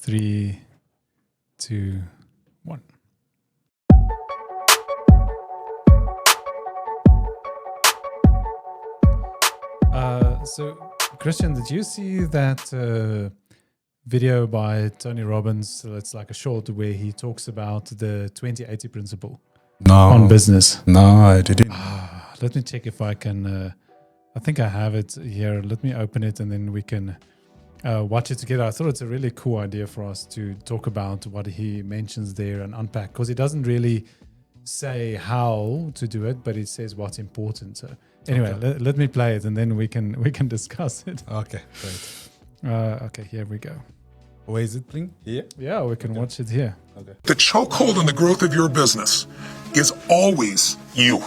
3, 2, 1. So, Christian, did you see that video by Tony Robbins? So it's like a short where he talks about the 20/80 principle on business. No, I didn't. Let me check if I can. I think I have it here. Let me open it and then we can watch it together. I thought it's a really cool idea for us to talk about what he mentions there and unpack, because he doesn't really say how to do it, but he says what's important. So anyway, Okay. let me play it and then we can discuss it. Okay, great. Okay, here we go. Where is it playing? Here? Yeah, we can watch it here. Okay. The chokehold on the growth of your business is always you.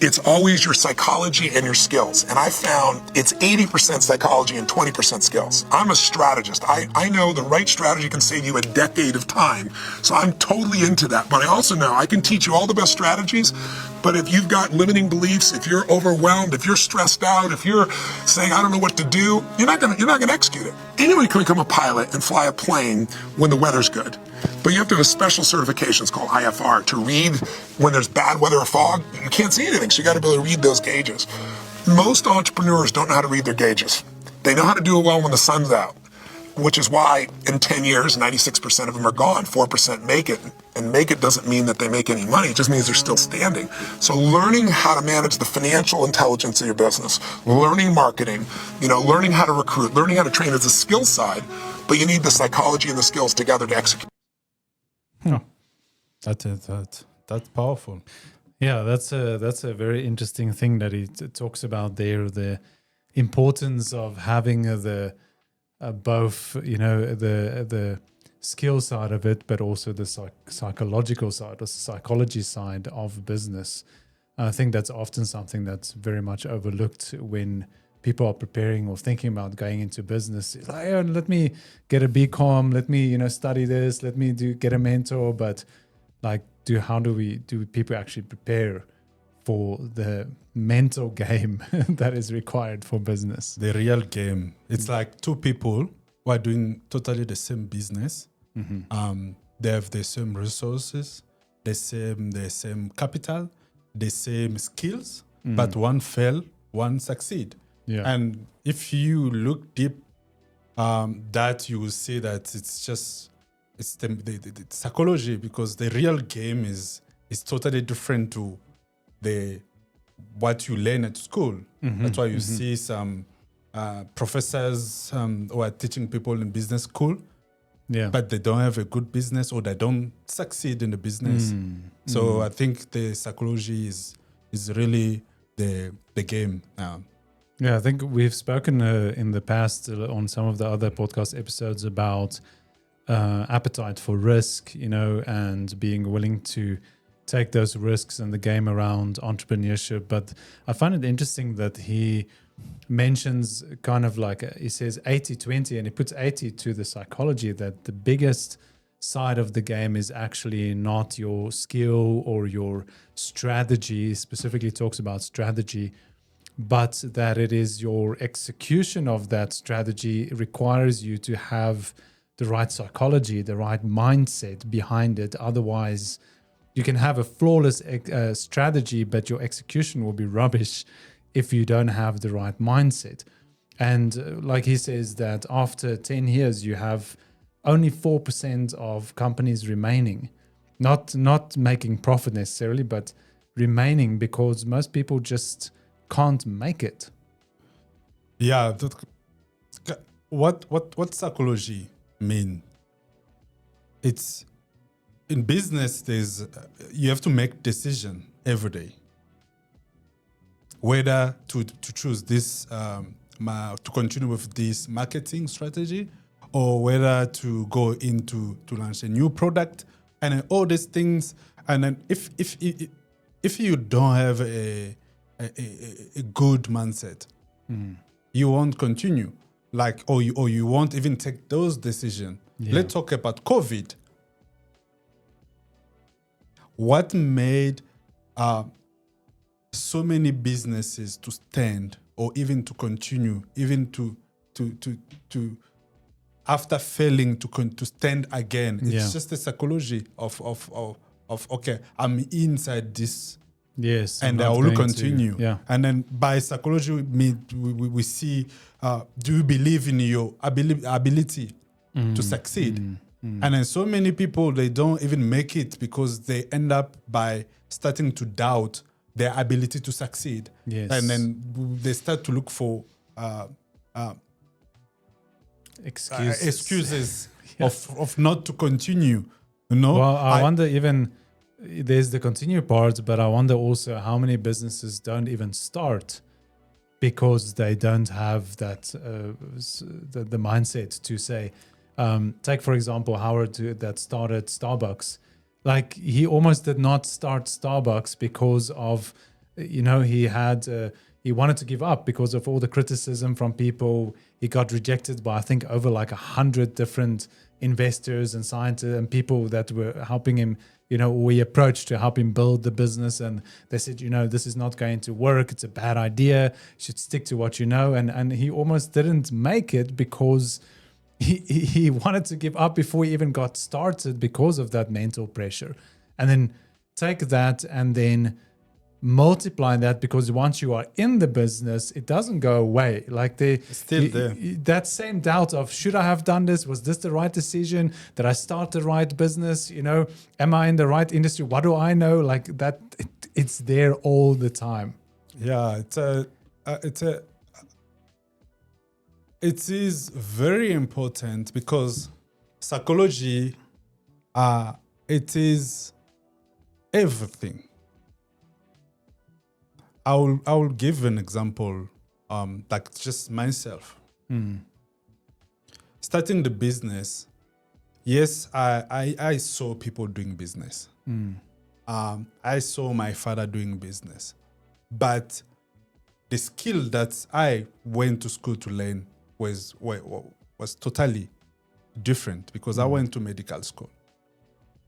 It's always your psychology and your skills. And I found it's 80% psychology and 20% skills. I'm a strategist. I know the right strategy can save you a decade of time. So I'm totally into that. But I also know I can teach you all the best strategies. But if you've got limiting beliefs, if you're overwhelmed, if you're stressed out, if you're saying, I don't know what to do, you're not gonna execute it. Anyone can become a pilot and fly a plane when the weather's good. But you have to have a special certification, it's called IFR, to read when there's bad weather or fog. You can't see anything, so you got to be able to read those gauges. Most entrepreneurs don't know how to read their gauges. They know how to do it well when the sun's out, which is why in 10 years, 96% of them are gone, 4% make it. And make it doesn't mean that they make any money, it just means they're still standing. So learning how to manage the financial intelligence of your business, learning marketing, learning how to recruit, learning how to train is a skill side, but you need the psychology and the skills together to execute. That's powerful. Yeah, that's a very interesting thing that he talks about there. The importance of having the both, the skill side of it, but also the psychological side, or psychology side of business. I think that's often something that's very much overlooked when people are preparing or thinking about going into business. It's like, oh, let me get a BCom, let me study this, let me get a mentor, but like, how do people actually prepare for the mental game that is required for business? The real game. It's like two people who are doing totally the same business. Mm-hmm. They have the same resources, the same capital, the same skills, but one fail, one succeed. Yeah. And if you look deep, that you will see that it's the psychology, because the real game is totally different to what you learn at school. Mm-hmm. That's why you see some professors who are teaching people in business school, but they don't have a good business, or they don't succeed in the business. So I think the psychology is really the game. Yeah, I think we've spoken in the past on some of the other podcast episodes about appetite for risk, and being willing to take those risks in the game around entrepreneurship. But I find it interesting that he mentions kind of like, he says 80/20, and he puts 80 to the psychology, that the biggest side of the game is actually not your skill or your strategy, specifically talks about strategy, but that it is your execution of that strategy requires you to have the right psychology, the right mindset behind it. Otherwise, you can have a flawless strategy, but your execution will be rubbish if you don't have the right mindset. And like he says, that after 10 years, you have only 4% of companies remaining, not making profit necessarily, but remaining, because most people just can't make it. Yeah. What psychology mean? It's in business. You have to make decision every day, whether to choose this to continue with this marketing strategy, or whether to go into to launch a new product, and then all these things. And then if you don't have a good mindset, you won't continue. Or you won't even take those decisions. Yeah. Let's talk about COVID. What made so many businesses to stand, or even to continue, even to after failing to stand again. It's Yeah. just the psychology of okay, I'm inside this. Yes. And I'm I not will going to- continue. yeah. And then by psychology, we see, do you believe in your ability to succeed? And then so many people, they don't even make it because they end up by starting to doubt their ability to succeed. Yes. And then they start to look for excuses of not to continue. You know? Well, I wonder even, there's the continue part, but I wonder also how many businesses don't even start because they don't have that the mindset to say, take for example Howard that started Starbucks. Like he almost did not start Starbucks because of, he wanted to give up because of all the criticism from people. He got rejected by I think over like 100 different investors and scientists and people that were helping him, we approached to help him build the business, and they said, this is not going to work. It's a bad idea. You should stick to what you know. And he almost didn't make it because he wanted to give up before he even got started because of that mental pressure. And then take that and then multiply that, because once you are in the business, it doesn't go away. Like It's still there. That same doubt of, should I have done this? Was this the right decision? Did I start the right business? Am I in the right industry? What do I know? Like that, it's there all the time. Yeah, it is very important because psychology, it is everything. I will give an example, like just myself. Starting the business, yes, I saw people doing business. I saw my father doing business. But the skill that I went to school to learn was totally different because I went to medical school.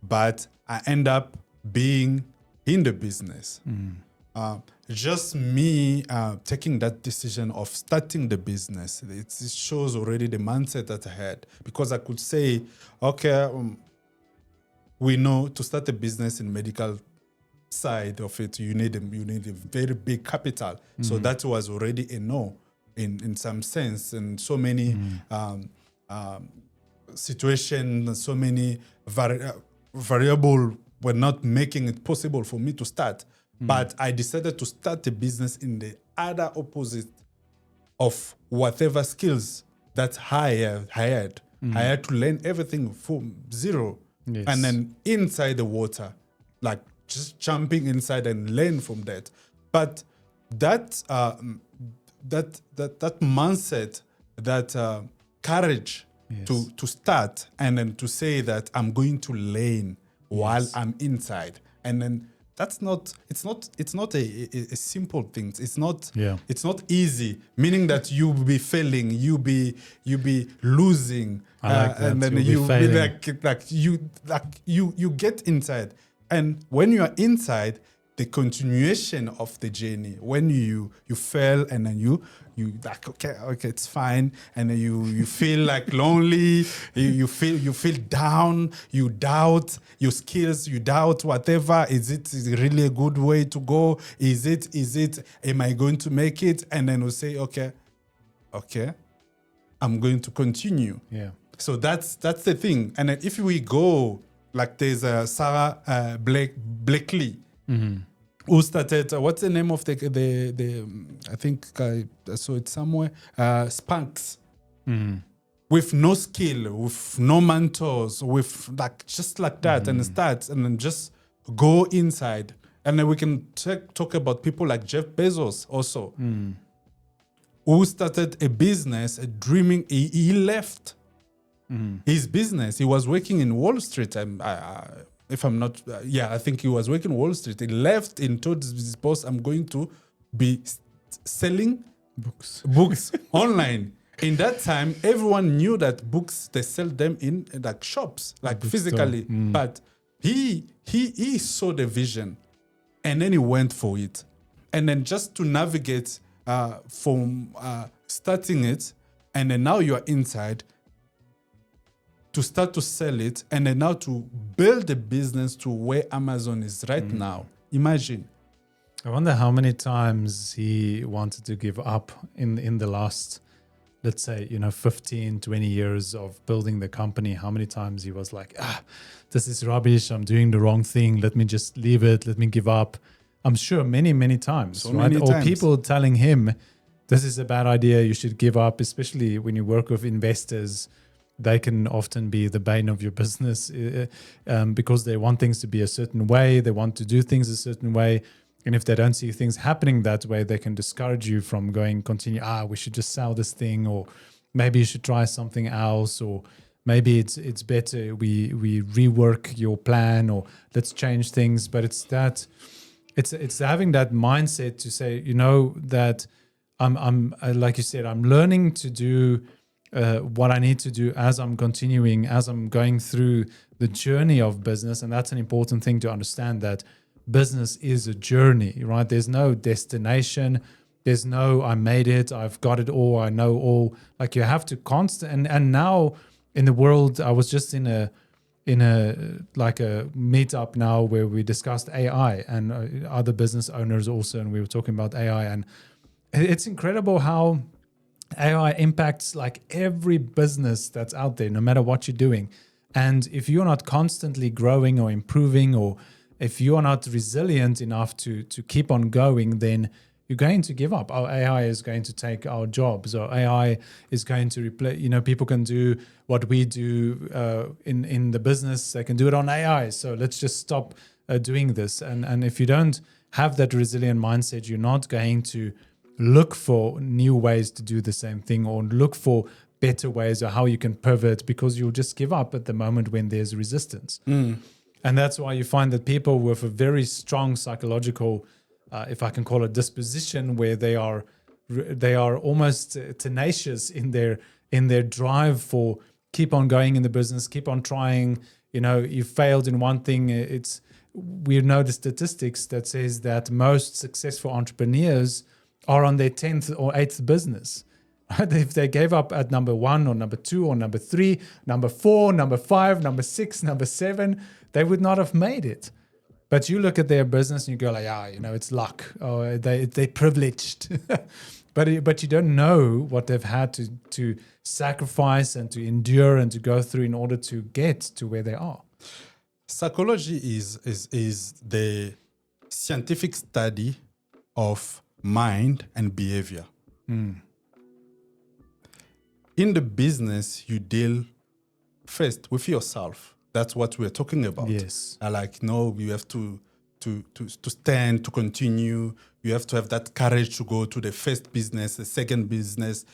But I end up being in the business. Just me taking that decision of starting the business, it shows already the mindset that I had, because I could say, okay, we know to start a business in medical side of it, you need a very big capital. So that was already a no in some sense, and so many situations, so many variable were not making it possible for me to start. But I decided to start a business in the other opposite of whatever skills that I had. I had to learn everything from zero. Yes. And then inside the water, like just jumping inside and learn from that. But that mindset, that courage to start and then to say that I'm going to learn while I'm inside, and then it's not a simple thing. It's not easy, meaning that you will be failing, you be losing, and then you get inside. And when you are inside, the continuation of the journey, when you fail and then you like, okay, it's fine, and then you feel like lonely, you feel down, you doubt your skills, you doubt whatever. Is it really a good way to go? Is it am I going to make it? And then we say, okay, I'm going to continue. Yeah. So that's the thing. And then if we go, like there's Sarah Blakely, who started, what's the name of the I think I saw it somewhere, Spanx, with no skill, with no mentors, with like just like that, and start and then just go inside. And then we can talk about people like Jeff Bezos also, who started a business, dreaming. He left his business. He was working in Wall Street, and if I'm not, I think he was working Wall Street. He left and told his boss, I'm going to be selling books online. In that time, everyone knew that books, they sell them in like shops, like physically. But he saw the vision, and then he went for it. And then just to navigate from starting it, and then now you are inside, to start to sell it, and then now to build a business to where Amazon is right now. Imagine. I wonder how many times he wanted to give up in the last, let's say, 15, 20 years of building the company. How many times he was like, this is rubbish. I'm doing the wrong thing. Let me just leave it. Let me give up. I'm sure many times, So right? many Or times. people telling him, this is a bad idea. You should give up, especially when you work with investors. They can often be the bane of your business because they want things to be a certain way. They want to do things a certain way. And if they don't see things happening that way, they can discourage you from continue, we should just sell this thing, or maybe you should try something else, or maybe it's better we rework your plan, or let's change things. But it's having that mindset to say, that I'm like you said, I'm learning to do what I need to do as I'm continuing, as I'm going through the journey of business. And that's an important thing to understand, that business is a journey, right? There's no destination. There's no, I made it, I've got it all, I know all. Like, you have to and now in the world, I was just in a meetup now where we discussed AI and other business owners also, and we were talking about AI, and it's incredible how AI impacts like every business that's out there, no matter what you're doing. And if you're not constantly growing or improving, or if you are not resilient enough to keep on going, then you're going to give up. Our AI is going to take our jobs, or AI is going to replace, people can do what we do in the business. They can do it on AI. So let's just stop doing this. And if you don't have that resilient mindset, you're not going to look for new ways to do the same thing, or look for better ways, or how you can pivot, because you'll just give up at the moment when there's resistance. And that's why you find that people with a very strong psychological, if I can call it, disposition, where they are almost tenacious in their drive for keep on going in the business, keep on trying. You failed in one thing. We know the statistics that says that most successful entrepreneurs are on their 10th or 8th business. If they gave up at number 1 or number 2 or number 3, number 4, number 5, number 6, number 7, they would not have made it. But you look at their business and you go like, it's luck, or they're privileged. but you don't know what they've had to sacrifice and to endure and to go through in order to get to where they are. Psychology is the scientific study of mind and behavior. In the business, you deal first with yourself. That's what we're talking about. Yes. You have to stand, to continue. You have to have that courage to go to the first business, the second business,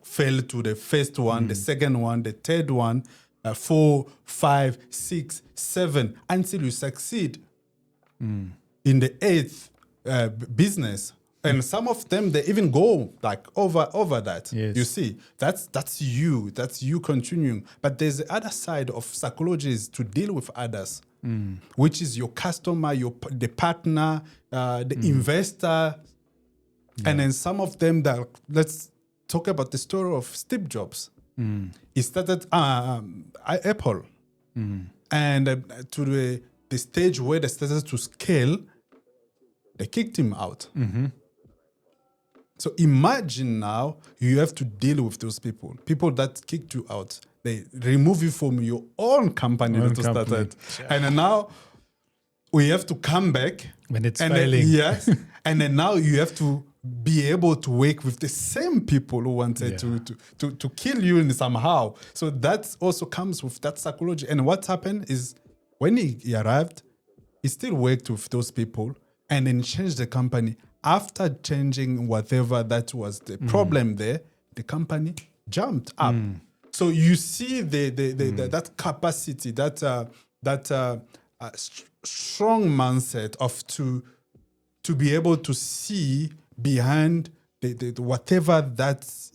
fail to the first one, the second one, the third one, 4, 5, 6, 7, until you succeed in the 8th business. And some of them, they even go over that. Yes. You see, that's you continuing. But there's the other side of psychology, is to deal with others, which is your customer, the partner, the investor. Yeah. And then some of them let's talk about the story of Steve Jobs. He started Apple. And to the stage where they started to scale, they kicked him out. So imagine now you have to deal with those people that kicked you out. They remove you from your own company that you started. And then now we have to come back. When it's failing. Yes. And then now you have to be able to work with the same people who wanted to kill you somehow. So that also comes with that psychology. And what happened is, when he arrived, he still worked with those people and then changed the company. After changing whatever that was the problem there, the company jumped up. So you see that capacity, that strong mindset of to be able to see behind the whatever that's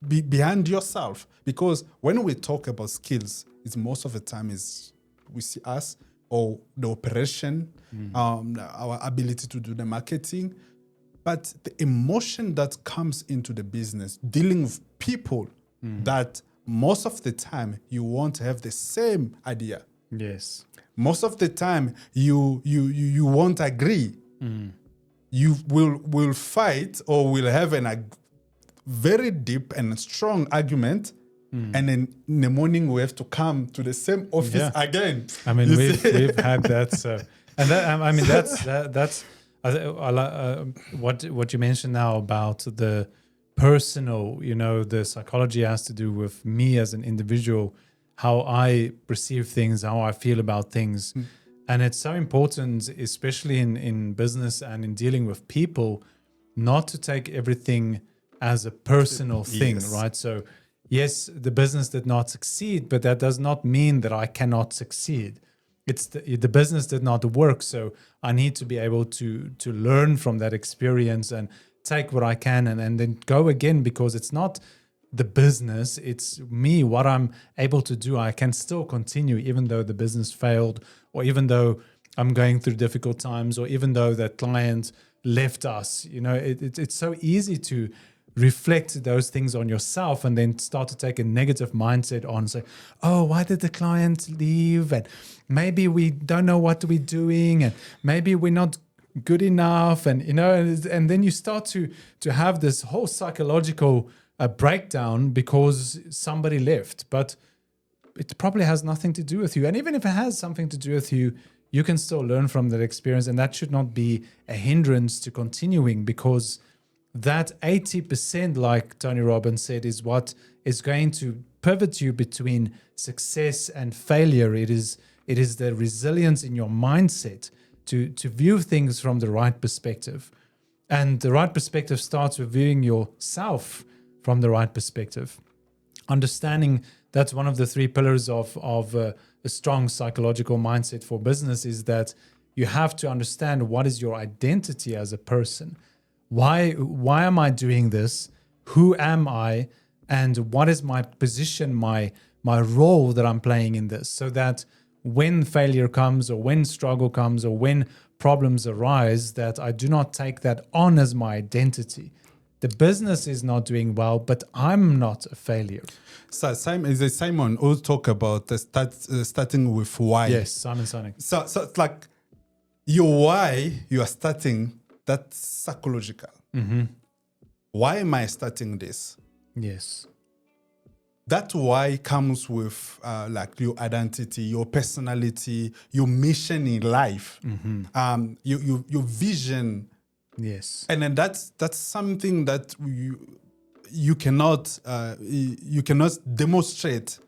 behind yourself. Because when we talk about skills, it's most of the time is we see us, or the operation, our ability to do the marketing. But the emotion that comes into the business, dealing with people that most of the time you won't have the same idea. Yes. Most of the time you won't agree. You will fight or will have a very deep and strong argument, and then in the morning we have to come to the same office again. I mean, we've had that. So, and that, I mean, that's what you mentioned now about the personal. You know, the psychology has to do with me as an individual, how I perceive things, how I feel about things. And it's so important, especially in business and in dealing with people, not to take everything as a personal thing, right? So, yes, the business did not succeed, but that does not mean that I cannot succeed. It's the business did not work, so I need to be able to learn from that experience and take what I can and then go again, because it's not the business, it's me, what I'm able to do. I can still continue even though the business failed, or even though I'm going through difficult times, or even though that client left us. You know, it's so easy to reflect those things on yourself and then start to take a negative mindset on, say, oh, why did the client leave? And maybe we don't know what we're doing, and maybe we're not good enough. And, you know, and then you start to have this whole psychological breakdown because somebody left, but it probably has nothing to do with you. And even if it has something to do with you, you can still learn from that experience, and that should not be a hindrance to continuing, because that 80%, like Tony Robbins said, is what is going to pivot you between success and failure. It is the resilience in your mindset to view things from the right perspective. And the right perspective starts with viewing yourself from the right perspective. Understanding that's one of the 3 pillars of a strong psychological mindset for business, is that you have to understand what is your identity as a person. Why am I doing this? Who am I? And what is my position, my role that I'm playing in this? So that when failure comes, or when struggle comes, or when problems arise, that I do not take that on as my identity. The business is not doing well, but I'm not a failure. So Simon will talk about starting with why. Yes, Simon Sinek. So it's like your why you are starting, that's psychological. Why am I starting this? Yes. That why comes with like your identity, your personality, your mission in life, your vision. Yes. And then that's something that you cannot demonstrate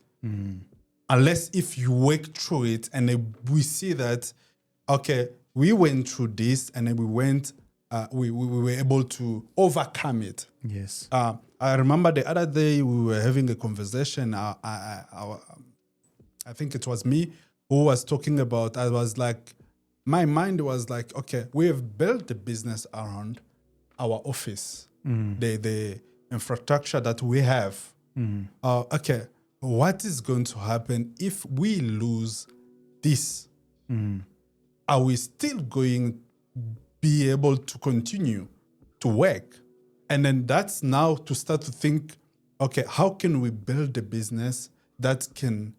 unless if you work through it. And then we see that, okay, we went through this, and then we were able to overcome it. Yes. I remember the other day we were having a conversation. I think it was me who was talking about. I was like, my mind was like, okay, we have built the business around our office, the infrastructure that we have. Okay, what is going to happen if we lose this? Are we still going to be able to continue to work? And then that's now to start to think, okay, how can we build a business that can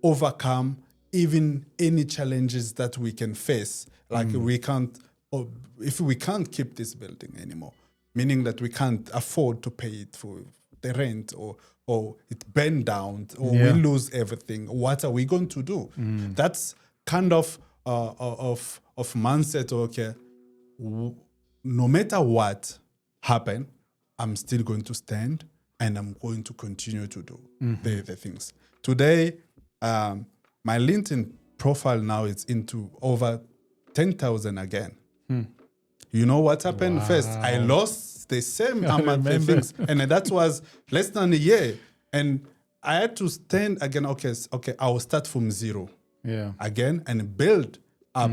overcome even any challenges that we can face? Like we can't, or if we can't keep this building anymore, meaning that we can't afford to pay it for the rent, or it burned down, or we lose everything. What are we going to do? That's kind of mindset. Okay, no matter what happen, I'm still going to stand, and I'm going to continue to do the things. Today, my LinkedIn profile now is into over 10,000 again. You know what happened? Wow. First, I lost the same amount of things, and that was less than a year. And I had to stand again. Okay, I will start from zero again and build up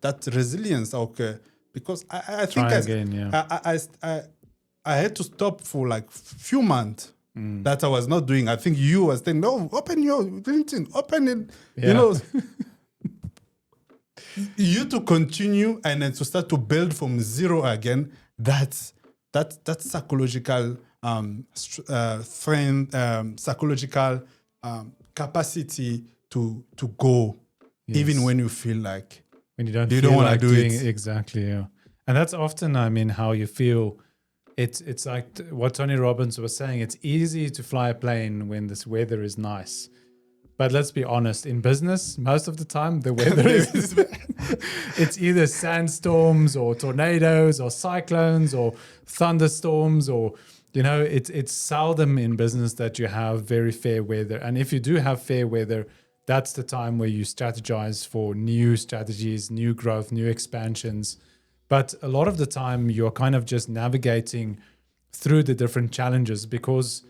that resilience. Okay, because I think I had to stop for like few months. That I was not doing. I think you was saying, no, open your LinkedIn, open it. You know, you to continue and then to start to build from zero again. That's psychological strength, psychological capacity to go, even when you feel like when you don't you feel don't want to like do doing it. Exactly, yeah. And that's often, I mean, how you feel. It's like what Tony Robbins was saying. It's easy to fly a plane when this weather is nice. But let's be honest, in business, most of the time, the weather is it's either sandstorms or tornadoes or cyclones or thunderstorms, or, you know, it's seldom in business that you have very fair weather. And if you do have fair weather, that's the time where you strategize for new strategies, new growth, new expansions. But a lot of the time, you're kind of just navigating through the different challenges, because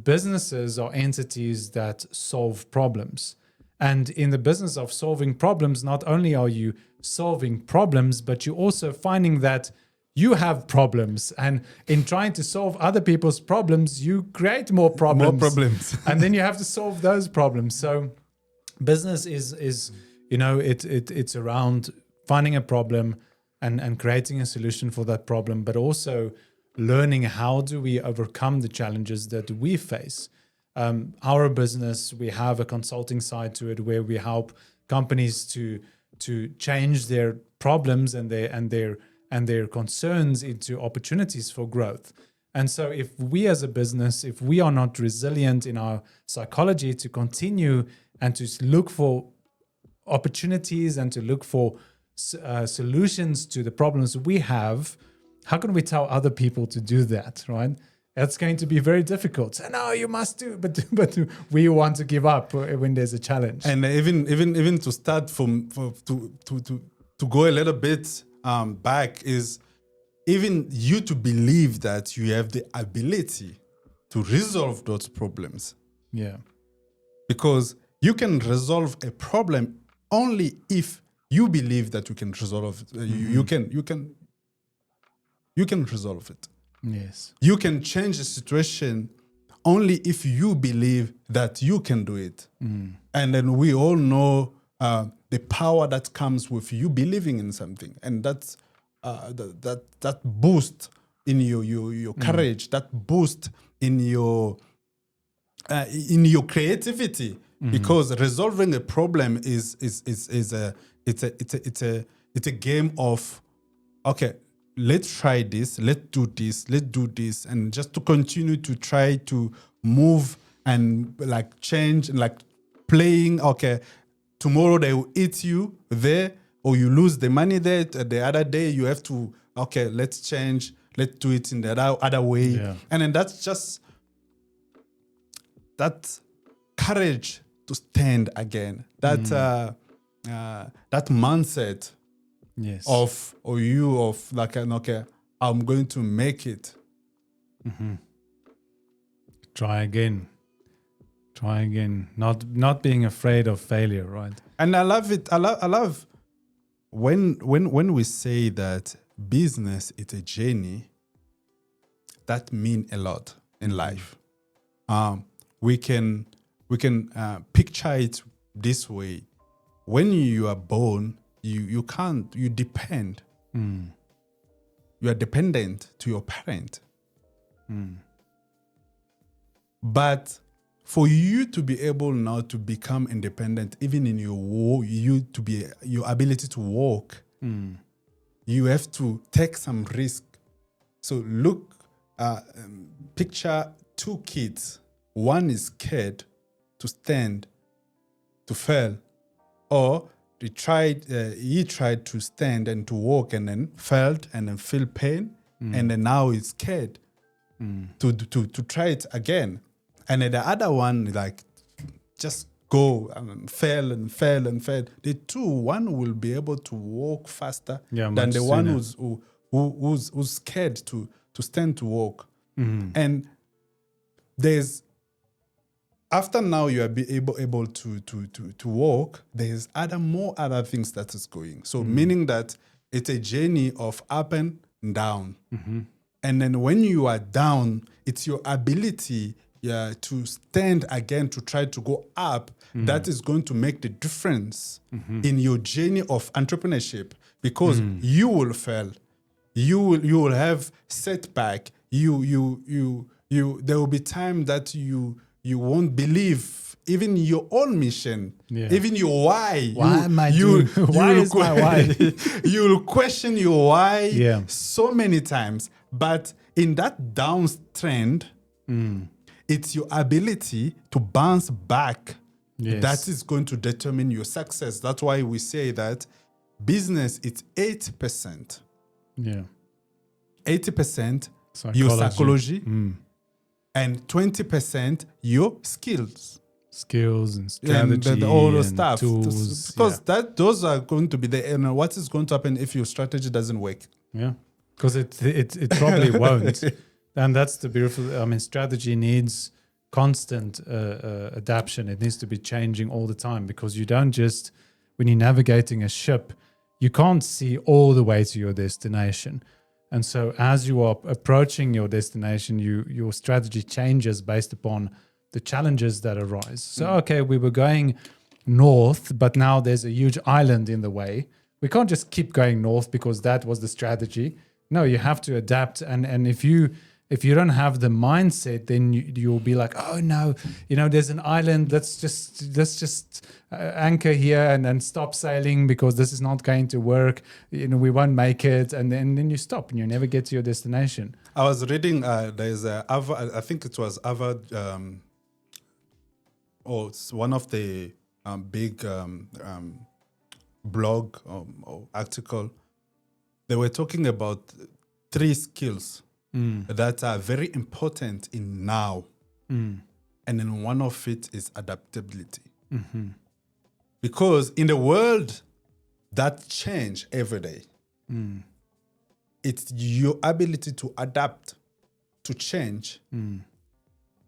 businesses are entities that solve problems. And in the business of solving problems, not only are you solving problems, but you're also finding that you have problems. And in trying to solve other people's problems, you create more problems. More problems. And then you have to solve those problems. So business is you know, it's around finding a problem and creating a solution for that problem, but also learning how do we overcome the challenges that we face. Our business, we have a consulting side to it where we help companies to change their problems and their concerns into opportunities for growth. And so if we as a business, if we are not resilient in our psychology to continue and to look for opportunities and to look for solutions to the problems we have, how can we tell other people to do that, right? That's going to be very difficult. So, no, you must do, but we want to give up when there's a challenge. And even to start to go a little bit back is even you to believe that you have the ability to resolve those problems. Yeah. Because you can resolve a problem only if you believe that you can resolve it. You can resolve it. Yes. You can change the situation only if you believe that you can do it. And then we all know the power that comes with you believing in something, and that's that boost in your courage, that boost in your creativity, because resolving a problem is a game of, okay, let's try this, let's do this, and just to continue to try to move and like change and like playing. Okay, tomorrow they will eat you there, or you lose the money there. The other day you have to, okay, let's change, let's do it in the other way. Yeah. And then that's just that courage to stand again. That that mindset. Yes. Of like, okay, I'm going to make it. Try again. Not being afraid of failure, right? And I love it. I love when we say that business is a journey. That means a lot in life. We can picture it this way. When you are born, you depend. You are dependent to your parent. But for you to be able now to become independent, even in your your ability to walk, you have to take some risk. So look, picture two kids. One is scared to stand, to fall, or he tried to stand and to walk and then felt and then feel pain, and then now he's scared to try it again. And then the other one, like, just go and fail and fail and fail. The two, one will be able to walk faster than the one who's scared to stand to walk. And there's, after now you are able to walk, there's other things that is going. So meaning that it's a journey of up and down. And then when you are down, it's your ability to stand again, to try to go up, that is going to make the difference in your journey of entrepreneurship, because you will fail. You will have setback. You there will be time that you won't believe even your own mission, even your why. Why am I doing? Why is my why? You will question your why Yeah. so many times, but in that downtrend, it's your ability to bounce back Yes. that is going to determine your success. That's why we say that business, it's 80%. Yeah. 80% your psychology and 20% your skills. Skills and strategy And all the and stuff. tools. Because those are going to be and what is going to happen if your strategy doesn't work? Yeah. Because it probably won't. And that's the beautiful, I mean, strategy needs constant adaptation. It needs to be changing all the time, because you don't just, when you're navigating a ship, you can't see all the way to your destination. And so as you are approaching your destination, your strategy changes based upon the challenges that arise. So, okay, we were going north, but now there's a huge island in the way. We can't just keep going north because that was the strategy. No, you have to adapt. And if you don't have the mindset, then you'll be like, oh no, there's an island. Let's just anchor here and then stop sailing because this is not going to work. We won't make it, and then you stop and you never get to your destination. I was reading. There's I think it was Harvard. It's one of the big blog or article. They were talking about 3 skills that are very important in now. And then one of it is adaptability. Because in the world that change every day, it's your ability to adapt, to change,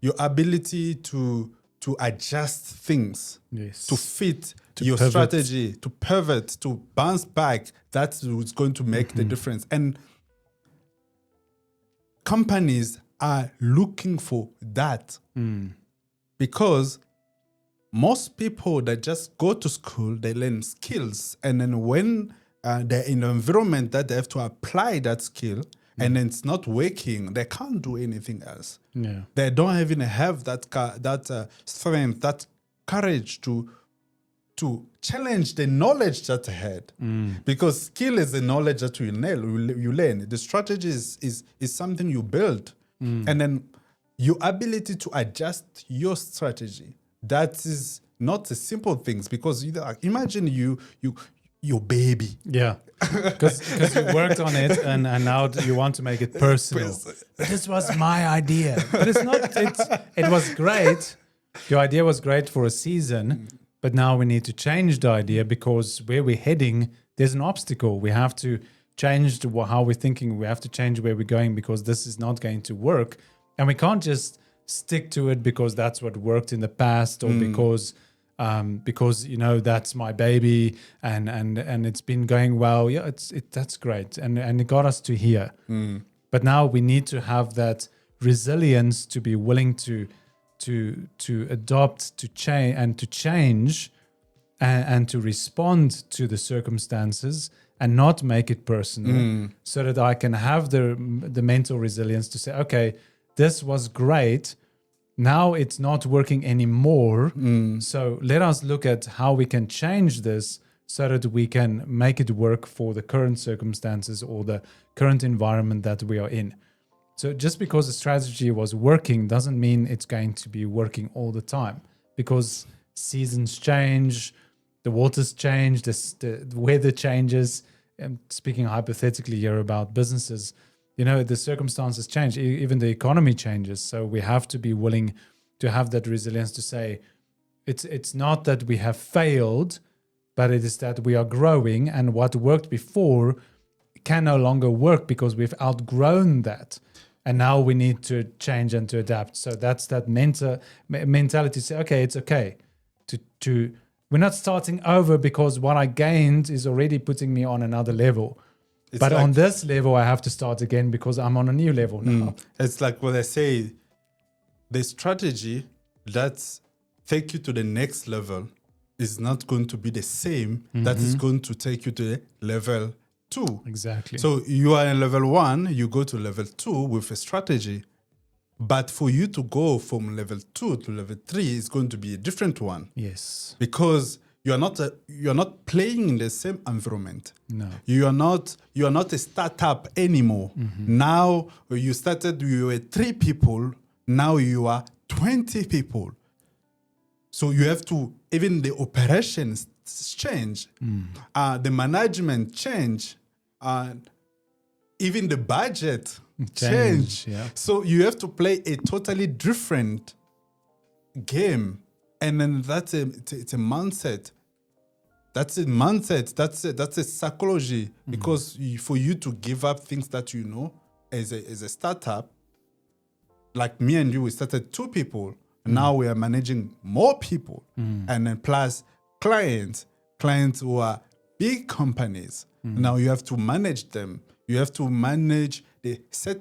your ability to adjust things, to fit your pivot. strategy, to pivot, to bounce back. That's what's going to make the difference. And companies are looking for that because most people that just go to school, they learn skills. And then when they're in an environment that they have to apply that skill and then it's not working, they can't do anything else. Yeah. They don't even have that strength, that courage to challenge the knowledge that they had. Because skill is the knowledge that you learn. The strategy is something you build. And then your ability to adjust your strategy, that is not the simple things, because imagine your baby. Yeah, because you worked on it and now you want to make it personal. This was my idea, but it's not. It was great. Your idea was great for a season, but now we need to change the idea because where we're heading, there's an obstacle. We have to change how we're thinking. We have to change where we're going because this is not going to work, and we can't just stick to it because that's what worked in the past or because that's my baby and it's been going well. Yeah, that's great and it got us to here. But now we need to have that resilience to be willing to adopt, to change and to respond to the circumstances and not make it personal, so that I can have the mental resilience to say, okay, this was great. Now it's not working anymore. So let us look at how we can change this so that we can make it work for the current circumstances or the current environment that we are in. So just because the strategy was working doesn't mean it's going to be working all the time, because seasons change, the waters change, the weather changes. And speaking hypothetically here about businesses, the circumstances change, even the economy changes. So we have to be willing to have that resilience to say, it's not that we have failed, but it is that we are growing, and what worked before can no longer work because we've outgrown that. And now we need to change and to adapt. So that's that mentality to say, okay, it's okay. We're not starting over because what I gained is already putting me on another level. But on this level, I have to start again because I'm on a new level now. It's like what I say, the strategy that take you to the next level is not going to be the same that is going to take you to the level 2. Exactly. So you are in level 1, you go to level 2 with a strategy. But for you to go from level 2 to level 3 is going to be a different one. Yes. Because you're not playing in the same environment. No. You are not a startup anymore. Now you were 3 people, now you are 20 people. So you have to, even the operations change, the management change, even the budget change. Yeah. So you have to play a totally different game. And then it's a mindset. That's a mindset. That's a psychology. Because for you to give up things that you know as a startup, like me and you, we started 2 people. Now we are managing more people. And then plus clients who are big companies. Now you have to manage them. You have to manage the set.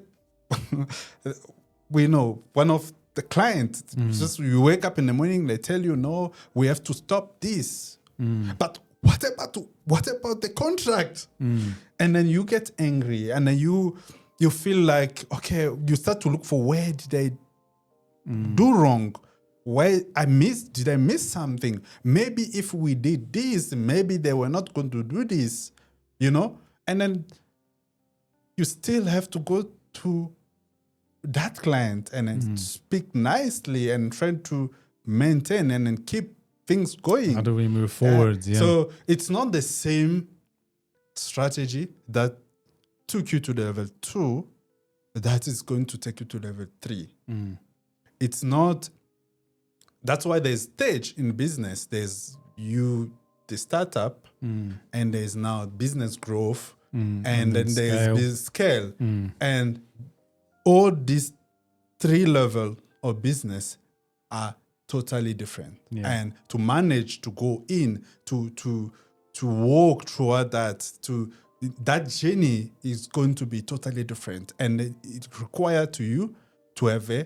We know one of the clients, just you wake up in the morning, they tell you, no, we have to stop this. But what about the contract? And then you get angry, and then you feel like, okay, you start to look for, where did I do wrong? Did I miss something? Maybe if we did this, maybe they were not going to do this, And then you still have to go to that client and then speak nicely and try to maintain and then keep things going. How do we move forward? Yeah. So it's not the same strategy that took you to level 2 that is going to take you to level 3. It's not. That's why there's stage in business. There's the startup, and there's now business growth, and then there's business scale. And all these 3 levels of business are totally different. And to manage to go in, to walk throughout that journey is going to be totally different. And it requires to you to have a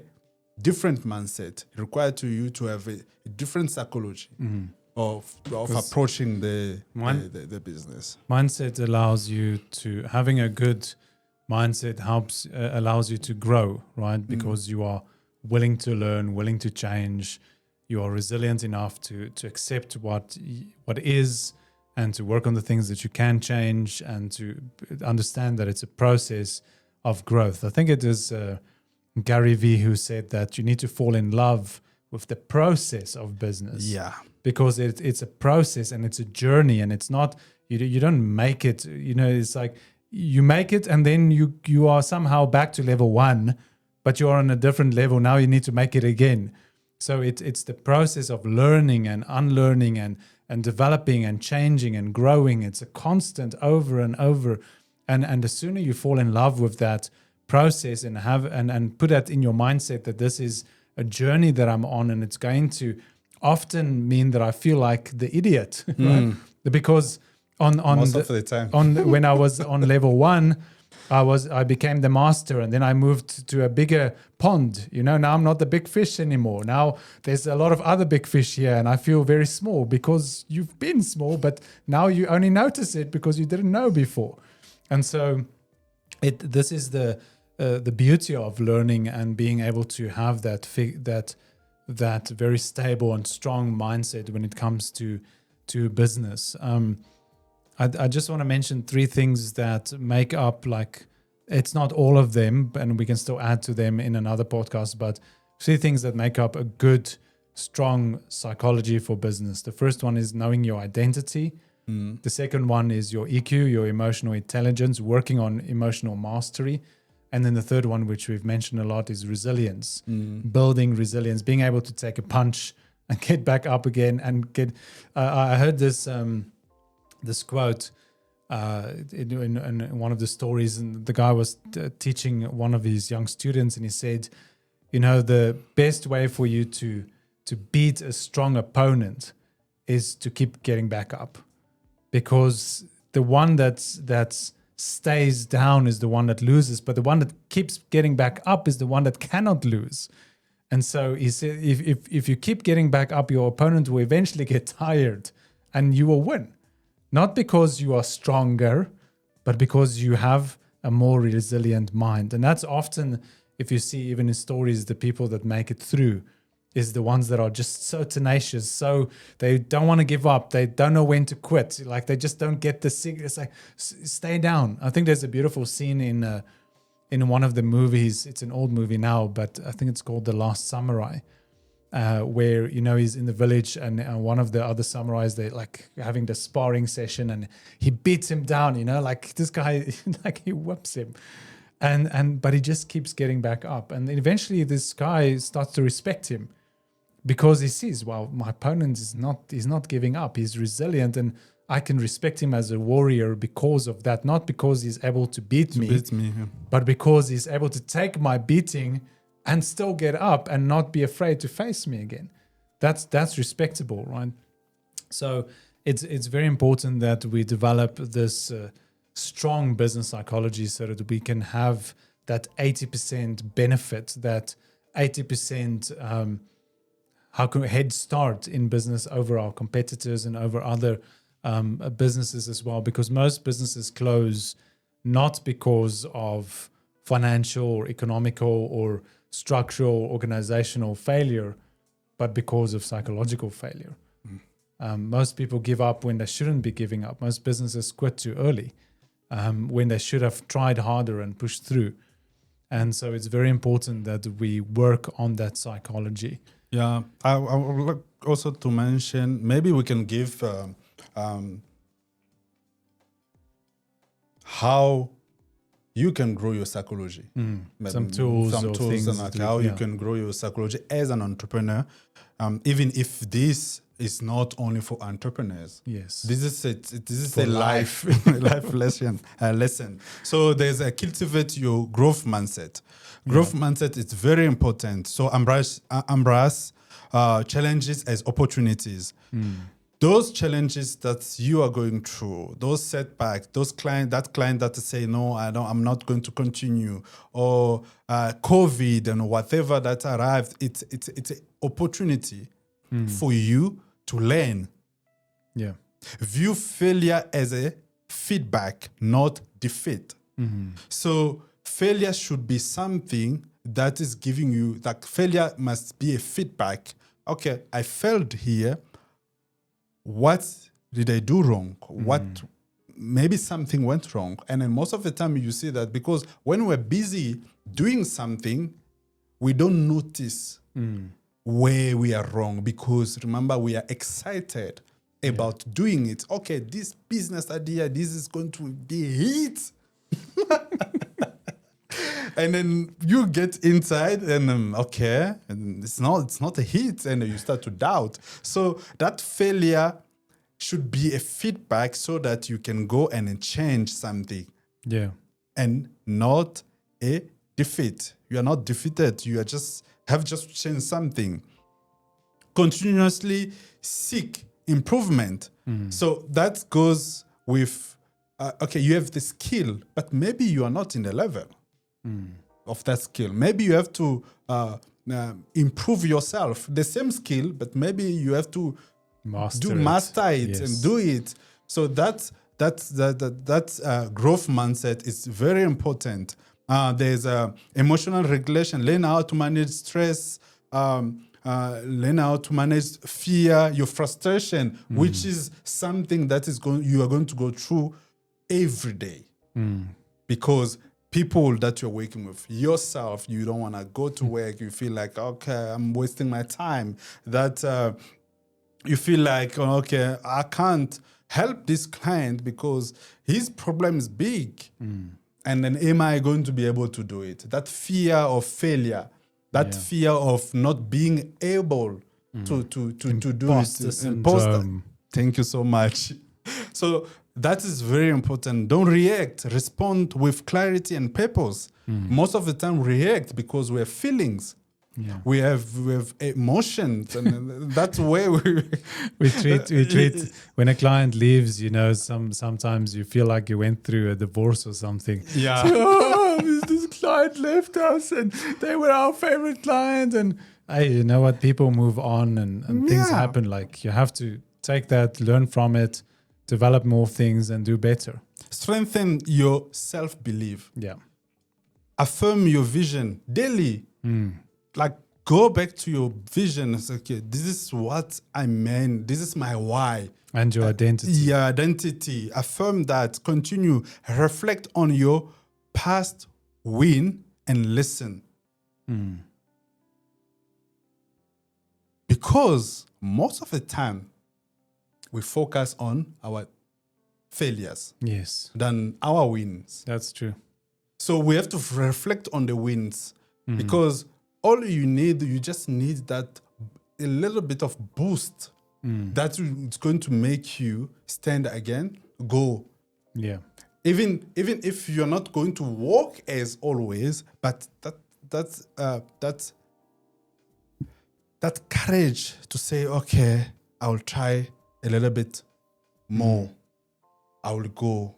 different mindset. It requires to you to have a different psychology of approaching the business. Mindset allows you to, having a good mindset allows you to grow, right? Because you are willing to learn, willing to change. You are resilient enough to accept what is, and to work on the things that you can change, and to understand that it's a process of growth. I think it is Gary Vee who said that you need to fall in love with the process of business. Yeah. Because it's a process and it's a journey, and it's not, you don't make it, it's like you make it and then you are somehow back to level 1, but you're on a different level. Now you need to make it again. So it's the process of learning and unlearning and developing and changing and growing. It's a constant over and over. And the sooner you fall in love with that process and have and put that in your mindset that this is a journey that I'm on, and it's going to often mean that I feel like the idiot, right? Because most of the time, when I was on level 1, I became the master, and then I moved to a bigger pond. Now I'm not the big fish anymore. Now there's a lot of other big fish here, and I feel very small because you've been small, but now you only notice it because you didn't know before. And so this is the beauty of learning and being able to have that very stable and strong mindset when it comes to business. I just want to mention 3 things that make up, like, it's not all of them, and we can still add to them in another podcast, but 3 things that make up a good, strong psychology for business. The first one is knowing your identity. The second one is your EQ, your emotional intelligence, working on emotional mastery. And then the third one, which we've mentioned a lot, is resilience, building resilience, being able to take a punch and get back up again and get. I heard this quote in one of the stories, and the guy was teaching one of his young students, and he said, the best way for you to beat a strong opponent is to keep getting back up, because the one that stays down is the one that loses, but the one that keeps getting back up is the one that cannot lose. And so he said, if you keep getting back up, your opponent will eventually get tired and you will win. Not because you are stronger, but because you have a more resilient mind. And that's often if you see even in stories, the people that make it through is the ones that are just so tenacious, so they don't want to give up, they don't know when to quit, like they just don't get the signal. It's like, stay down. I think there's a beautiful scene in one of the movies. It's an old movie now, but I think it's called The Last Samurai, where, you know, he's in the village and one of the other samurais, they're like having the sparring session and he beats him down, you know, like this guy, like he whips him. But he just keeps getting back up. And eventually this guy starts to respect him because he sees, well, my opponent is not giving up. He's resilient and I can respect him as a warrior because of that. Not because he's able to beat me, but because he's able to take my beating and still get up and not be afraid to face me again. That's respectable, right? So it's very important that we develop this strong business psychology so that we can have that 80% benefit, that 80% head start in business over our competitors and over other businesses as well. Because most businesses close not because of financial or economical or structural organizational failure, but because of psychological failure. Most people give up when they shouldn't be giving up. Most businesses quit too early when they should have tried harder and pushed through. And so it's very important that we work on that psychology. Yeah, I would like also to mention, maybe we can give how you can grow your psychology. Some tools and like how you can grow your psychology as an entrepreneur, even if this is not only for entrepreneurs. Yes, this is a life lesson. So there's a cultivate your growth mindset. Growth mindset is very important. So embrace challenges as opportunities. Those challenges that you are going through, those setbacks, that client that say, no, I'm not going to continue, or COVID and whatever that arrived, it's an opportunity for you to learn. Yeah. View failure as a feedback, not defeat. So failure should be something that is giving you, like failure must be a feedback. Okay, I failed here. What did I do wrong? What maybe something went wrong? And then most of the time you see that because when we're busy doing something, we don't notice where we are wrong, because remember, we are excited about doing it. Okay, this business idea, this is going to be a hit. And then you get inside and and it's not a hit, and you start to doubt. So that failure should be a feedback so that you can go and change something. Yeah. And not a defeat. You are not defeated. You are have just changed something. Continuously seek improvement. So that goes with, you have the skill, but maybe you are not in the level of that skill. Maybe you have to improve yourself. The same skill, but maybe you have to master it and do it. So that growth mindset is very important. There's emotional regulation. Learn how to manage stress. Learn how to manage fear, your frustration, which is something that you are going to go through every day. Because people that you're working with, yourself, you don't want to go to work. You feel like, okay, I'm wasting my time. That you feel like, okay, I can't help this client because his problem is big. And then am I going to be able to do it? That fear of failure, that fear of not being able to do it. Imposter. Thank you so much. So that is very important. Don't react. Respond with clarity and purpose. Most of the time, react because we have feelings. Yeah. We have emotions, and that's where we treat. When a client leaves, sometimes you feel like you went through a divorce or something. Yeah. So, this client left us, and they were our favorite client. And hey, you know what? People move on, and things happen. Like, you have to take that, learn from it, develop more things, and do better. Strengthen your self-belief. Yeah. affirm your vision daily. Like, go back to your vision and say, okay, this is what I meant. This is my why. And your identity. Your identity. Affirm that. Continue. Reflect on your past win and listen. Because most of the time, we focus on our failures Yes, than our wins. that's true. So we have to reflect on the wins, because all you just need that a little bit of boost that is going to make you stand again, go. Yeah. Even if you're not going to walk as always, but that courage to say, okay, I'll try a little bit more. I will go.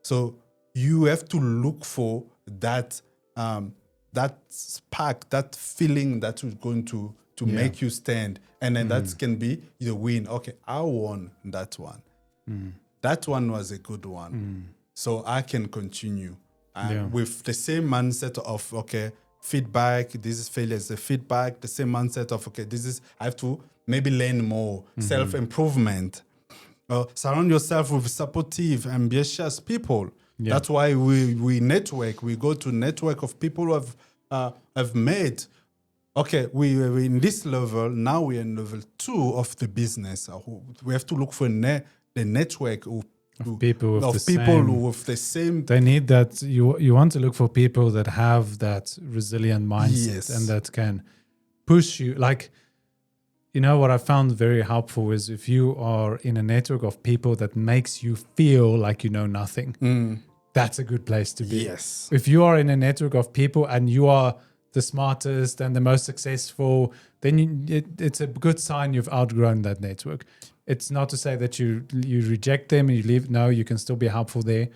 So you have to look for that that spark, that feeling that is going to make you stand. And then that can be the win. Okay, I won that one. That one was a good one. So I can continue with the same mindset of, okay, feedback, this is failure, it's a feedback, the same mindset of, okay, I have to maybe learn more, self-improvement. Surround yourself with supportive, ambitious people. Yeah. That's why we network. We go to network of people who have made. Okay, we're in this level. Now we're in level 2 of the business. We have to look for the network of people with the same. They need that. You want to look for people that have that resilient mindset and that can push you. Like, you know, what I found very helpful is if you are in a network of people that makes you feel like you know nothing, that's a good place to be. Yes. If you are in a network of people and you are the smartest and the most successful, then it's a good sign you've outgrown that network. It's not to say that you reject them and you leave. No, you can still be helpful there.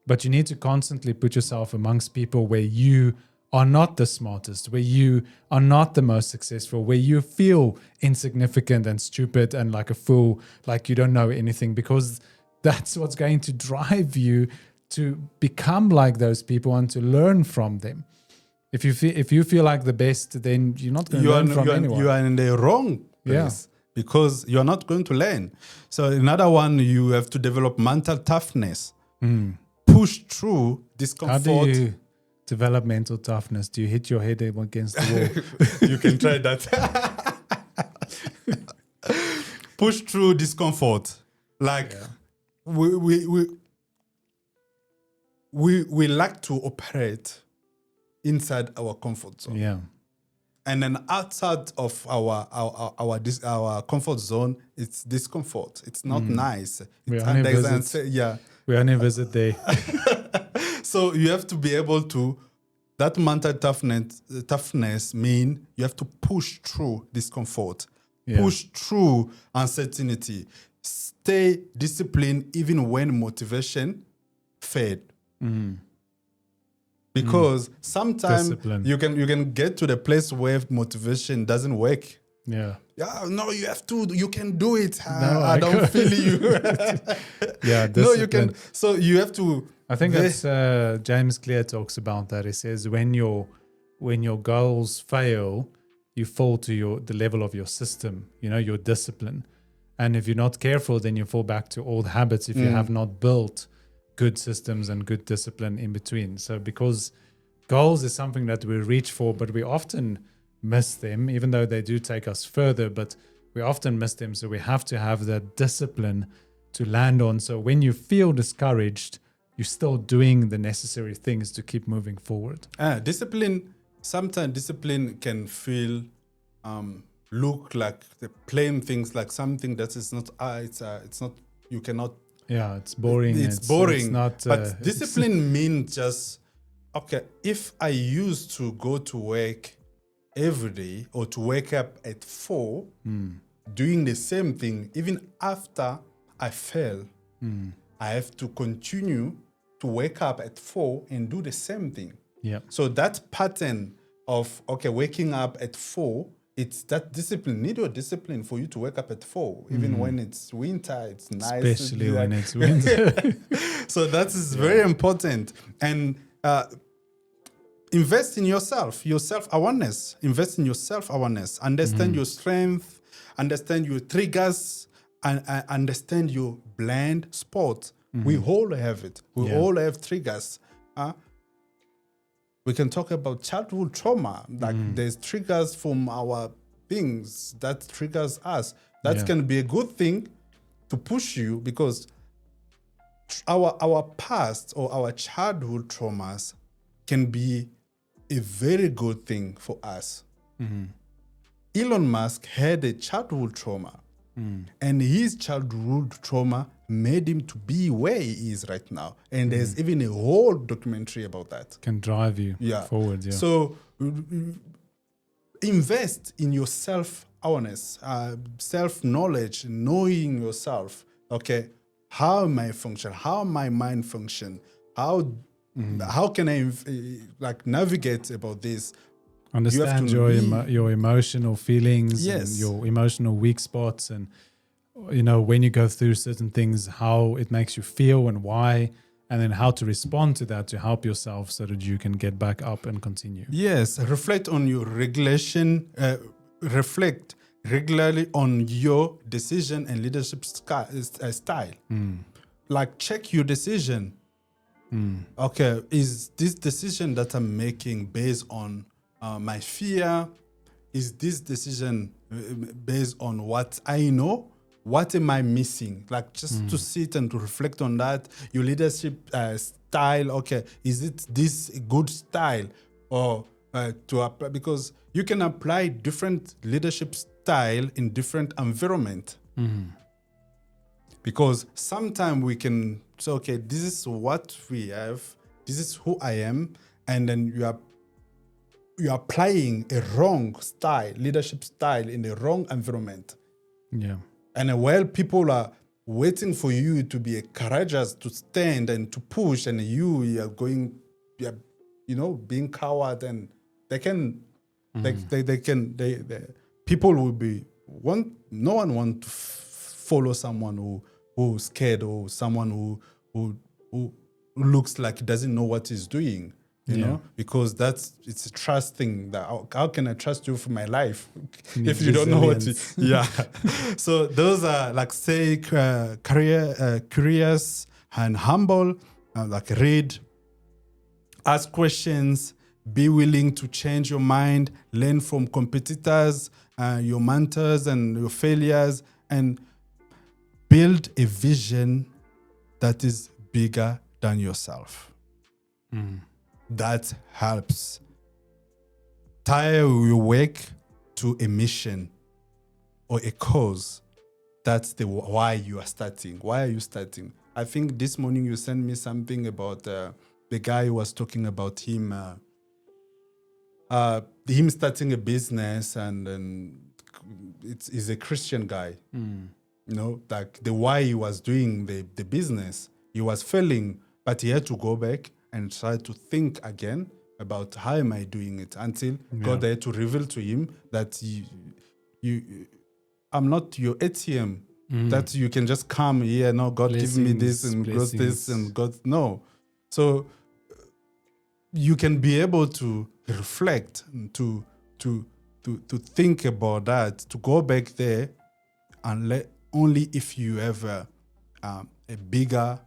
But you need to constantly put yourself amongst people where you are not the smartest, where you are not the most successful, where you feel insignificant and stupid and like a fool, like you don't know anything, because that's what's going to drive you to become like those people and to learn from them. If you feel like the best, then you're not going to learn from anyone. You are in the wrong place because you're not going to learn. So another one, you have to develop mental toughness. Push through discomfort. How do you develop mental toughness? Do you hit your head against the wall? You can try that. Push through discomfort. Like we like to operate inside our comfort zone. Yeah. And then outside of our comfort zone, it's discomfort. It's not nice. We only visit there. So you have to be able to, that mental toughness mean you have to push through discomfort, push through uncertainty, stay disciplined even when motivation fade. Because sometimes you can get to the place where motivation doesn't work. Yeah. No, you have to. You can do it. I don't feel you. No, you can. So you have to. I think that's James Clear talks about that. He says when your goals fail, you fall to the level of your system. You know, your discipline, and if you're not careful, then you fall back to old habits. If you have not built good systems and good discipline in between. So because goals is something that we reach for, but we often miss them, even though they do take us further, but we often miss them. So we have to have that discipline to land on. So when you feel discouraged, you're still doing the necessary things to keep moving forward. Discipline, sometimes discipline can feel, look like the plain things, like something that is not, it's not, you cannot. Yeah, it's boring. It's boring. It's not, but discipline means just, okay, if I used to go to work every day or to wake up at 4, doing the same thing, even after I fail, I have to continue to wake up at 4 and do the same thing. Yeah. So that pattern of, okay, waking up at 4, it's that discipline. Need your discipline for you to wake up at 4, even when it's winter. It's nice, especially when it's winter. So that is very important. And invest in yourself, your self-awareness. Invest in your self-awareness. Understand your strength, understand your triggers, and understand your blind spot. We all have it. We all have triggers. We can talk about childhood trauma. Like there's triggers from our things that triggers us. That can be a good thing to push you, because our past or our childhood traumas can be a very good thing for us. Elon Musk had a childhood trauma, and his childhood trauma made him to be where he is right now. And there's even a whole documentary about that. Can drive you forward. Yeah. So invest in your self-awareness, self-knowledge, knowing yourself. Okay, how am I function? How my mind function? How can I like navigate about this? Understand your emotional feelings, Yes. and your emotional weak spots, and when you go through certain things, how it makes you feel and why, and then how to respond to that to help yourself so that you can get back up and continue. Yes, reflect on your reflect regularly on your decision and leadership style. Like, check your decision. Okay, is this decision that I'm making based on my fear? Is this decision based on what I know? What am I missing? Like, just to sit and to reflect on that. Your leadership style. Okay, is it this good style, or to apply? Because you can apply different leadership style in different environment. Because sometimes we can say, okay, this is what we have. This is who I am, and then you are applying a wrong style, leadership style, in the wrong environment. Yeah. And while people are waiting for you to be courageous, to stand and to push, and you are being coward, and they can, people will be no one want to follow someone who's scared, or someone who looks like he doesn't know what he's doing. You know, because it's a trust thing. That how can I trust you for my life if you don't know what to? Yeah. So those are like, say, curious and humble. Like, read, ask questions, be willing to change your mind, learn from competitors, your mentors, and your failures, and build a vision that is bigger than yourself. That helps. Tie your work to a mission or a cause. That's the why you are starting. Why are you starting? I think this morning you sent me something about the guy who was talking about him starting a business, and then he's a Christian guy. Like the why he was doing the business, he was failing, but he had to go back and try to think again about how am I doing it, until God had to reveal to him that I'm not your ATM, that you can just come here. No, God give me this and God this and God no. So you can be able to reflect, to think about that, to go back there, and only if you have a bigger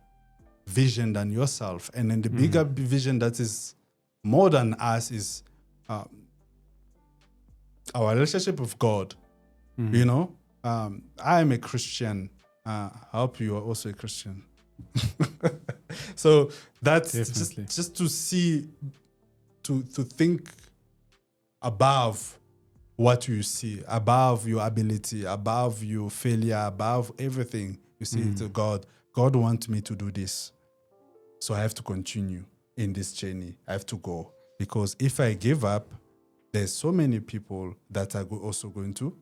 vision than yourself. And then the bigger vision that is more than us is our relationship with God. I am a Christian. I hope you are also a Christian. So that's just to see, to think above what you see, above your ability, above your failure, above everything. You see, to God wants me to do this. So I have to continue in this journey. I have to go. Because if I give up, there's so many people that are also going to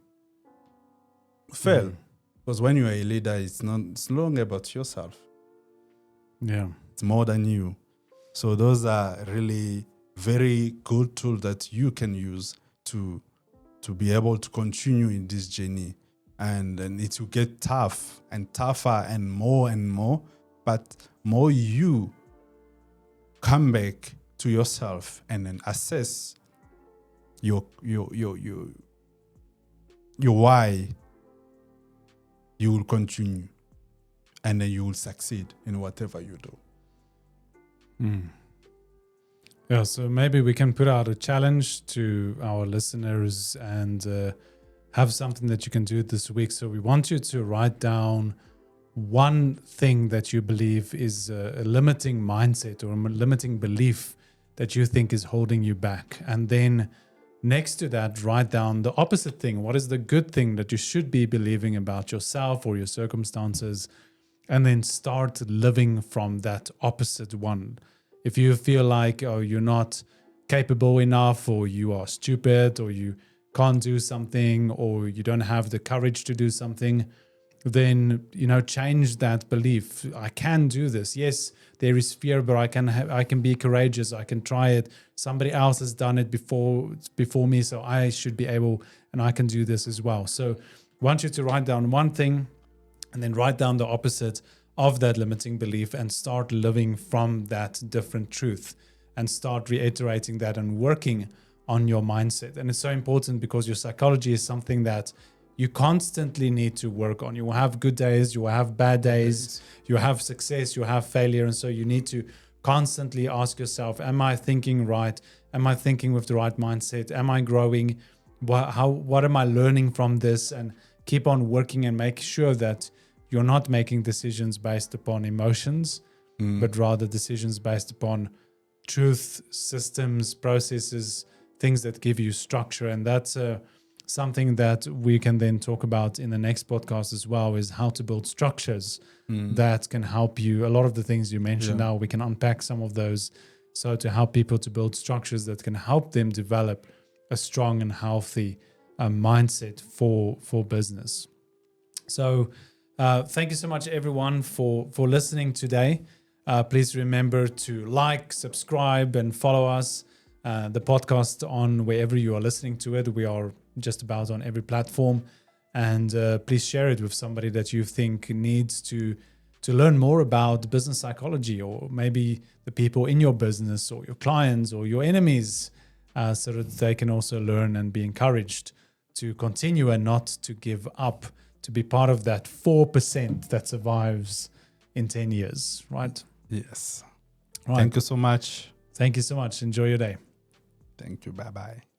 fail. Because when you are a leader, it's no longer about yourself. Yeah. It's more than you. So those are really very good tools that you can use to be able to continue in this journey. And then it will get tough and tougher and more, but more you come back to yourself and then assess your why, you will continue, and then you will succeed in whatever you do. Yeah, so maybe we can put out a challenge to our listeners and have something that you can do this week. So we want you to write down one thing that you believe is a limiting mindset or a limiting belief that you think is holding you back. And then next to that, write down the opposite thing. What is the good thing that you should be believing about yourself or your circumstances? And then start living from that opposite one. If you feel like, oh, you're not capable enough, or you are stupid, or you can't do something, or you don't have the courage to do something, then, change that belief. I can do this. Yes, there is fear, but I can be courageous. I can try it. Somebody else has done it before me, so I should be able, and I can do this as well. So I want you to write down one thing and then write down the opposite of that limiting belief and start living from that different truth and start reiterating that and working on your mindset. And it's so important because your psychology is something that you constantly need to work on. You will have good days, you will have bad days, you have success, you have failure. And so you need to constantly ask yourself, am I thinking right? Am I thinking with the right mindset? Am I growing? What am I learning from this? And keep on working and make sure that you're not making decisions based upon emotions, but rather decisions based upon truth, systems, processes, things that give you structure. And that's something that we can then talk about in the next podcast as well, is how to build structures that can help you. A lot of the things you mentioned now, we can unpack some of those. So to help people to build structures that can help them develop a strong and healthy mindset for business. So thank you so much, everyone, for listening today. Please remember to like, subscribe, and follow us. The podcast on wherever you are listening to it. We are just about on every platform. And please share it with somebody that you think needs to learn more about business psychology, or maybe the people in your business or your clients or your enemies, so that they can also learn and be encouraged to continue and not to give up, to be part of that 4% that survives in 10 years, right? Yes. Right. Thank you so much. Thank you so much. Enjoy your day. Thank you. Bye-bye.